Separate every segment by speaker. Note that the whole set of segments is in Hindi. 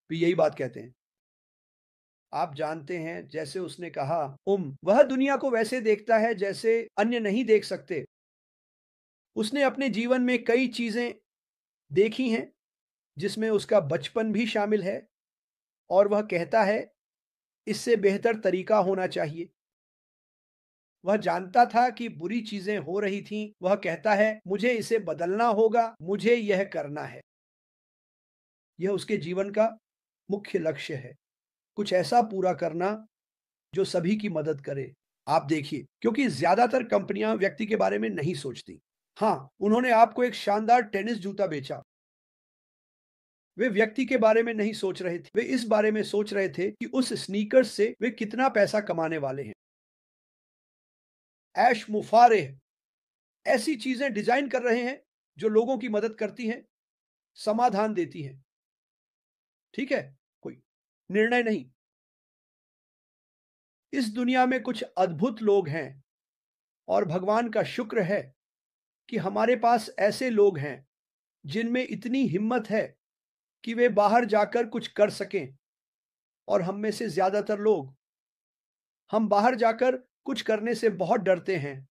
Speaker 1: भी यही बात कहते हैं। आप जानते हैं, जैसे उसने कहा, वह दुनिया को वैसे देखता है जैसे अन्य नहीं देख सकते। उसने अपने जीवन में कई चीजें देखी हैं, जिसमें उसका बचपन भी शामिल है, और वह कहता है इससे बेहतर तरीका होना चाहिए। वह जानता था कि बुरी चीजें हो रही थीं। वह कहता है मुझे इसे बदलना होगा, मुझे यह करना है। यह उसके जीवन का मुख्य लक्ष्य है, कुछ ऐसा पूरा करना जो सभी की मदद करे। आप देखिए, क्योंकि ज्यादातर कंपनियां व्यक्ति के बारे में नहीं सोचती। हाँ, उन्होंने आपको एक शानदार टेनिस जूता बेचा। वे व्यक्ति के बारे में नहीं सोच रहे थे, वे इस बारे में सोच रहे थे कि उस स्नीकर्स से वे कितना पैसा कमाने वाले हैं। ऐश मुफारेह ऐसी चीजें डिजाइन कर रहे हैं जो लोगों की मदद करती हैं, समाधान देती हैं। ठीक है, कोई निर्णय नहीं। इस दुनिया में कुछ अद्भुत लोग हैं, और भगवान का शुक्र है कि हमारे पास ऐसे लोग हैं जिनमें इतनी हिम्मत है कि वे बाहर जाकर कुछ कर सकें। और हम में से ज्यादातर लोग, हम बाहर जाकर कुछ करने से बहुत डरते हैं।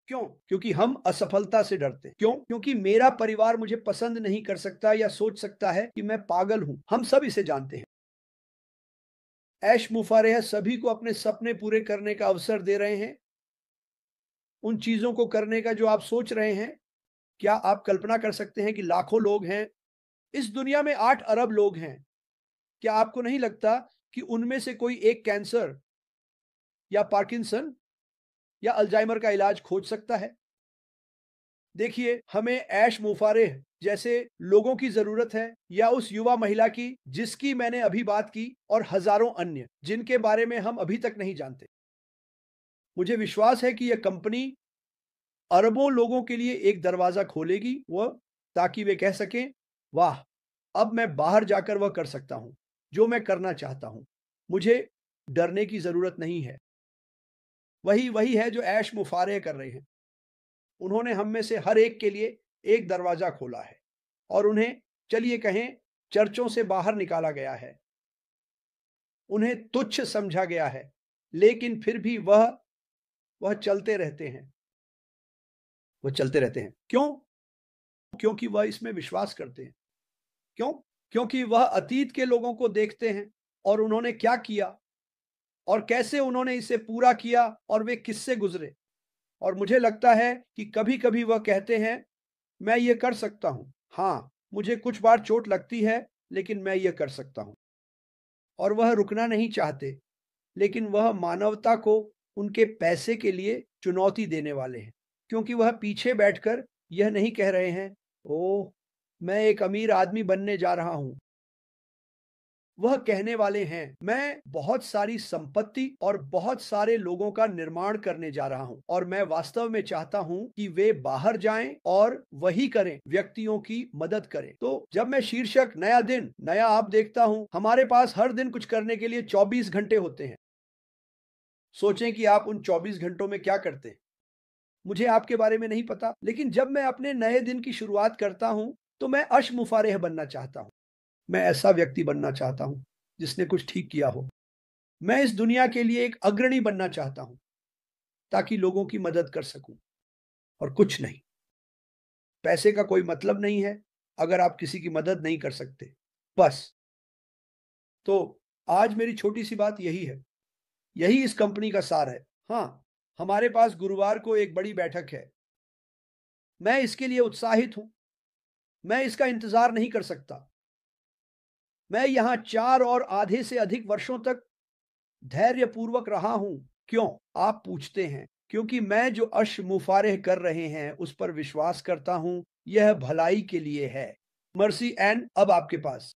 Speaker 1: क्यों? क्योंकि हम असफलता से डरते हैं। क्यों? क्योंकि मेरा परिवार मुझे पसंद नहीं कर सकता या सोच सकता है कि मैं पागल हूं। हम सब इसे जानते हैं। ऐश मुफारेह सभी को अपने सपने पूरे करने का अवसर दे रहे हैं, उन चीजों को करने का जो आप सोच रहे हैं। क्या आप कल्पना कर सकते हैं कि लाखों लोग हैं? इस दुनिया में 8 अरब लोग हैं। क्या आपको नहीं लगता कि उनमें से कोई एक कैंसर या पार्किंसन या अल्जाइमर का इलाज खोज सकता है? देखिए, हमें ऐश मुफारेह जैसे लोगों की जरूरत है, या उस युवा महिला की जिसकी मैंने अभी बात की, और हजारों अन्य जिनके बारे में हम अभी तक नहीं जानते। मुझे विश्वास है कि यह कंपनी अरबों लोगों के लिए एक दरवाजा खोलेगी, वह ताकि वे कह सकें, वाह, अब मैं बाहर जाकर वह कर सकता हूं जो मैं करना चाहता हूं। मुझे डरने की जरूरत नहीं है। वही वही है जो ऐश मुफारेह कर रहे हैं। उन्होंने हम में से हर एक के लिए एक दरवाजा खोला है, और उन्हें, चलिए कहें, चर्चों से बाहर निकाला गया है। उन्हें तुच्छ समझा गया है, लेकिन फिर भी वह चलते रहते हैं। वह चलते रहते हैं। क्यों? क्योंकि वह इसमें विश्वास करते हैं। क्यों? क्योंकि वह अतीत के लोगों को देखते हैं, और उन्होंने क्या किया, और कैसे उन्होंने इसे पूरा किया, और वे किससे गुजरे। और मुझे लगता है कि कभी कभी वह कहते हैं, मैं ये कर सकता हूं। हाँ, मुझे कुछ बार चोट लगती है, लेकिन मैं ये कर सकता हूं। और वह रुकना नहीं चाहते, लेकिन वह मानवता को उनके पैसे के लिए चुनौती देने वाले हैं। क्योंकि वह पीछे बैठकर यह नहीं कह रहे हैं, ओह, मैं एक अमीर आदमी बनने जा रहा हूं। वह कहने वाले हैं, मैं बहुत सारी संपत्ति और बहुत सारे लोगों का निर्माण करने जा रहा हूं, और मैं वास्तव में चाहता हूं कि वे बाहर जाएं और वही करें, व्यक्तियों की मदद करें। तो जब मैं शीर्षक नया दिन नया आप देखता हूं, हमारे पास हर दिन कुछ करने के लिए 24 घंटे होते हैं। सोचें कि आप उन 24 घंटों में क्या करते हैं। मुझे आपके बारे में नहीं पता, लेकिन जब मैं अपने नए दिन की शुरुआत करता हूं, तो मैं अश मुफारेह बनना चाहता हूं। मैं ऐसा व्यक्ति बनना चाहता हूं जिसने कुछ ठीक किया हो। मैं इस दुनिया के लिए एक अग्रणी बनना चाहता हूं, ताकि लोगों की मदद कर सकूं, और कुछ नहीं। पैसे का कोई मतलब नहीं है अगर आप किसी की मदद नहीं कर सकते। बस। तो आज मेरी छोटी सी बात यही है। यही इस कंपनी का सार है। हाँ, हमारे पास गुरुवार को एक बड़ी बैठक है। मैं इसके लिए उत्साहित हूं। मैं इसका इंतजार नहीं कर सकता। मैं यहां 4 और आधे से अधिक वर्षों तक धैर्यपूर्वक रहा हूं। क्यों? आप पूछते हैं। क्योंकि मैं जो अश्र मुफारिह कर रहे हैं उस पर विश्वास करता हूं, यह भलाई के लिए है। मर्सी एन, अब आपके पास।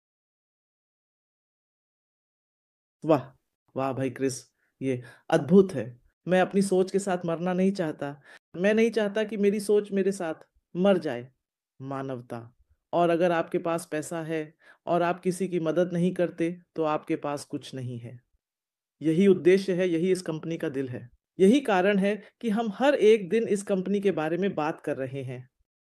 Speaker 2: वाह! वाह भाई क्रिस, ये अद्भुत है। मैं अपनी सोच के साथ मरना नहीं चाहता। मैं नहीं चाहता कि मेरी सोच मेरे साथ मर जाए। मानवता। और अगर आपके पास पैसा है और आप किसी की मदद नहीं करते, तो आपके पास कुछ नहीं है। यही उद्देश्य है, यही इस कंपनी का दिल है। यही कारण है कि हम हर एक दिन इस कंपनी के बारे में बात कर रहे हैं।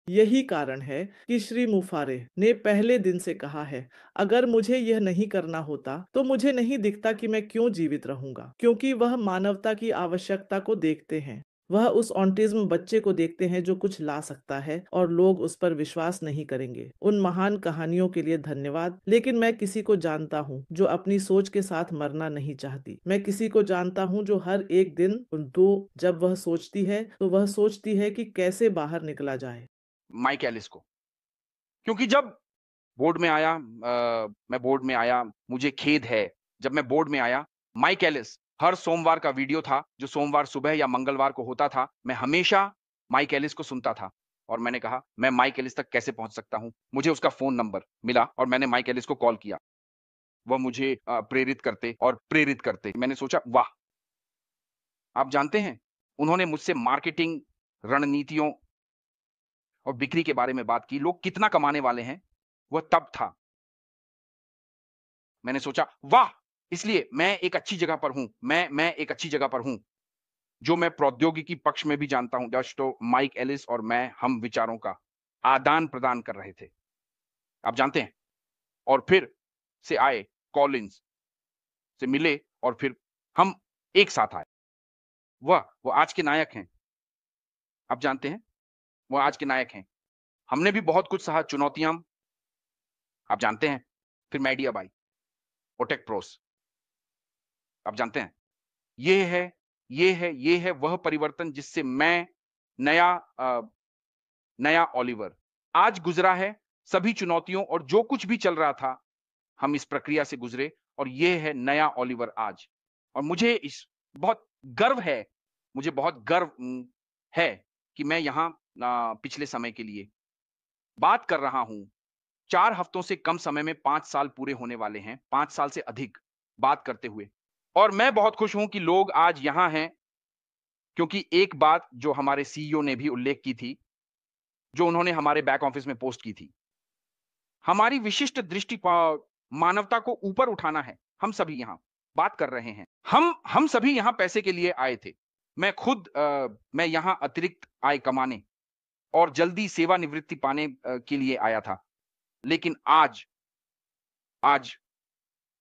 Speaker 2: यही कारण है कि श्री मुफारे ने पहले दिन से कहा है, अगर मुझे यह नहीं करना होता तो मुझे नहीं दिखता कि मैं क्यों जीवित रहूंगा, क्योंकि वह मानवता की आवश्यकता को देखते हैं। वह उस ऑटिज्म बच्चे को देखते हैं जो कुछ ला सकता है और लोग उस पर विश्वास नहीं करेंगे। उन महान कहानियों के लिए धन्यवाद, लेकिन मैं किसी को जानता हूँ जो अपनी सोच के साथ मरना नहीं चाहती। मैं किसी को जानता हूँ जो हर एक दिन दो जब वह सोचती है तो वह सोचती है कि कैसे बाहर निकला जाए।
Speaker 3: माइक एलिस को, क्योंकि जब बोर्ड में आया, मैं बोर्ड में आया, मुझे खेद है, जब मैं बोर्ड में आया, माइक एलिस हर सोमवार का वीडियो था जो सोमवार सुबह या मंगलवार को होता था। मैं हमेशा माइक एलिस को सुनता था और मैंने कहा मैं माइक एलिस तक कैसे पहुंच सकता हूं। मुझे उसका फोन नंबर मिला और मैंने माइक एलिस को कॉल किया। वह मुझे प्रेरित करते और प्रेरित करते। मैंने सोचा वाह, आप जानते हैं, उन्होंने मुझसे मार्केटिंग रणनीतियों और बिक्री के बारे में बात की, लोग कितना कमाने वाले हैं, वह तब था। मैंने सोचा वाह, इसलिए मैं एक अच्छी जगह पर हूं, मैं एक अच्छी जगह पर हूं, जो मैं प्रौद्योगिकी पक्ष में भी जानता हूं। दोस्तों, माइक एलिस और मैं हम विचारों का आदान प्रदान कर रहे थे, आप जानते हैं। और फिर से आए, कॉलिंस से मिले और फिर हम एक साथ आए। वो आज के नायक हैं, आप जानते हैं, वो आज के नायक हैं। हमने भी बहुत कुछ सहा, चुनौतियां, आप जानते हैं। फिर मीडिया बाई, ओटेक प्रोस, आप जानते हैं। ये है वह परिवर्तन जिससे मैं नया ओलिवर आज गुजरा है। सभी चुनौतियों और जो कुछ भी चल रहा था, हम इस प्रक्रिया से गुजरे और ये है नया ओलिवर आज। और मुझे इस बहुत गर्व है, मुझे बहुत गर्व है कि मैं यहां पिछले समय के लिए बात कर रहा हूं। 4 हफ्तों से कम समय में 5 साल पूरे होने वाले हैं, 5 साल से अधिक बात करते हुए। और मैं बहुत खुश हूं कि लोग आज यहां हैं, क्योंकि एक बात जो हमारे सीईओ ने भी उल्लेख की थी, जो उन्होंने हमारे बैक ऑफिस में पोस्ट की थी, हमारी विशिष्ट दृष्टि मानवता को ऊपर उठाना है। हम सभी यहां बात कर रहे हैं, हम सभी यहां पैसे के लिए आए थे। मैं खुद मैं यहां अतिरिक्त आय कमाने और जल्दी सेवानिवृत्ति पाने के लिए आया था। लेकिन आज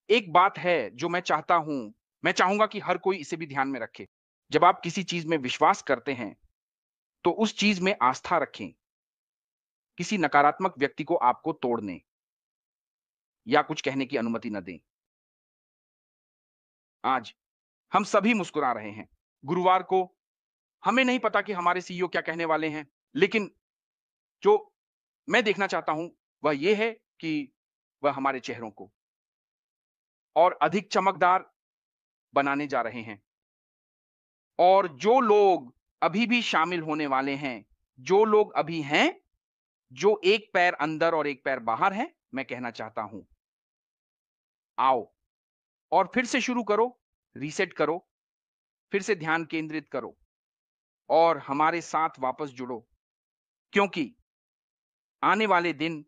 Speaker 3: एक बात है जो मैं चाहूंगा कि हर कोई इसे भी ध्यान में रखे। जब आप किसी चीज में विश्वास करते हैं तो उस चीज में आस्था रखें। किसी नकारात्मक व्यक्ति को आपको तोड़ने या कुछ कहने की अनुमति न दें। आज हम सभी मुस्कुरा रहे हैं। गुरुवार को हमें नहीं पता कि हमारे सीईओ क्या कहने वाले हैं, लेकिन जो मैं देखना चाहता हूं वह यह है कि वह हमारे चेहरों को और अधिक चमकदार बनाने जा रहे हैं। और जो लोग अभी भी शामिल होने वाले हैं, जो लोग अभी हैं, जो एक पैर अंदर और एक पैर बाहर है, मैं कहना चाहता हूं, आओ और फिर से शुरू करो, रीसेट करो, फिर से ध्यान केंद्रित करो और हमारे साथ वापस जुड़ो, क्योंकि आने वाले दिन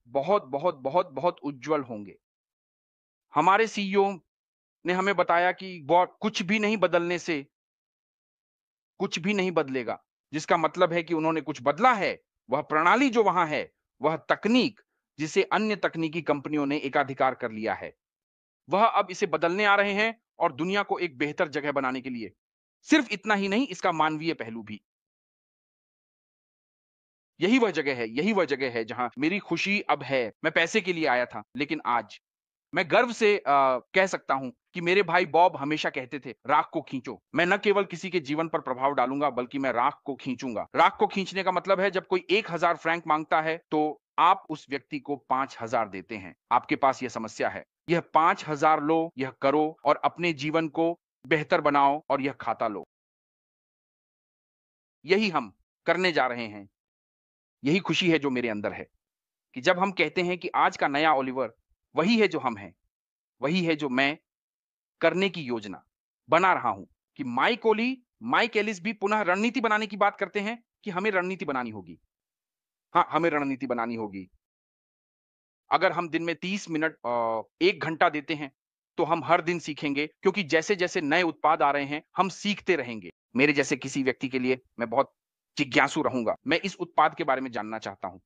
Speaker 3: बहुत बहुत बहुत बहुत उज्जवल होंगे। हमारे सीईओ ने हमें बताया कि कुछ भी नहीं बदलने से कुछ भी नहीं बदलेगा, जिसका मतलब है कि उन्होंने कुछ बदला है। वह प्रणाली जो वहां है, वह तकनीक जिसे अन्य तकनीकी कंपनियों ने एकाधिकार कर लिया है, वह अब इसे बदलने आ रहे हैं और दुनिया को एक बेहतर जगह बनाने के लिए। सिर्फ इतना ही नहीं, इसका मानवीय पहलू भी। यही वह जगह है जहां मेरी खुशी अब है। मैं पैसे के लिए आया था, लेकिन आज मैं गर्व से कह सकता हूं कि मेरे भाई बॉब हमेशा कहते थे, राख को खींचो। मैं न केवल किसी के जीवन पर प्रभाव डालूंगा, बल्कि मैं राख को खींचूंगा। राख को खींचने का मतलब है, जब कोई 1000 फ्रैंक मांगता है तो आप उस व्यक्ति को 5000 देते हैं। आपके पास यह समस्या है, यह 5000 लो, यह करो और अपने जीवन को बेहतर बनाओ और यह खाता लो। यही हम करने जा रहे हैं। यही खुशी है जो मेरे अंदर है, कि जब हम कहते हैं कि आज का नया ओलिवर वही है जो हम हैं, वही है जो मैं करने की योजना बना रहा हूं। कि माइक एलिस भी पुनः रणनीति बनाने की बात करते हैं कि हमें रणनीति बनानी होगी। हाँ, हमें रणनीति बनानी होगी। अगर हम दिन में 30 मिनट 1 घंटा देते हैं, तो हम हर दिन सीखेंगे, क्योंकि जैसे-जैसे नए उत्पाद आ रहे हैं, हम सीखते रहेंगे। मेरे जैसे किसी व्यक्ति के लिए मैं बहुत जिज्ञासु रहूंगा। मैं इस उत्पाद के बारे में जानना चाहता हूं।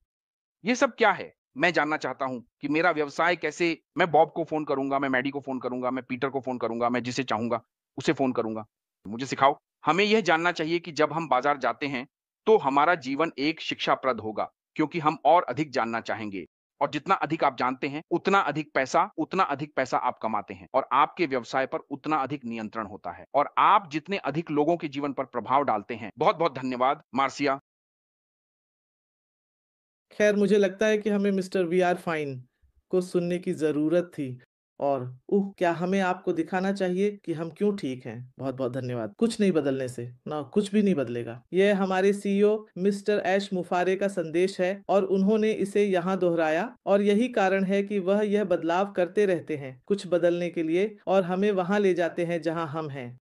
Speaker 3: ये सब क्या है? मैं जानना चाहता हूं कि मेरा व्यवसाय कैसे। मैं बॉब को फोन करूंगा, मैं मैडी को फोन करूंगा, मैं पीटर को फोन करूंगा, मैं जिसे चाहूंगा उसे फोन करूंगा। मुझे सिखाओ। हमें यह जानना चाहिए कि जब हम बाजार जाते हैं तो हमारा जीवन एक शिक्षाप्रद होगा, क्योंकि हम और अधिक जानना चाहेंगे। और जितना अधिक आप जानते हैं, उतना अधिक पैसा आप कमाते हैं और आपके व्यवसाय पर उतना अधिक नियंत्रण होता है और आप जितने अधिक लोगों के जीवन पर प्रभाव डालते हैं। बहुत बहुत धन्यवाद मार्सिया।
Speaker 2: खैर, मुझे लगता है कि हमें मिस्टर वी आर फाइन को सुनने की ज़रूरत थी। और क्या हमें आपको दिखाना चाहिए कि हम क्यों ठीक हैं। बहुत बहुत धन्यवाद। कुछ नहीं बदलने से ना, कुछ भी नहीं बदलेगा। यह हमारे सीईओ मिस्टर ऐश मुफारे का संदेश है और उन्होंने इसे यहाँ दोहराया, और यही कारण है कि वह यह बदलाव करते रहते हैं कुछ बदलने के लिए, और हमें वहाँ ले जाते हैं जहाँ हम हैं।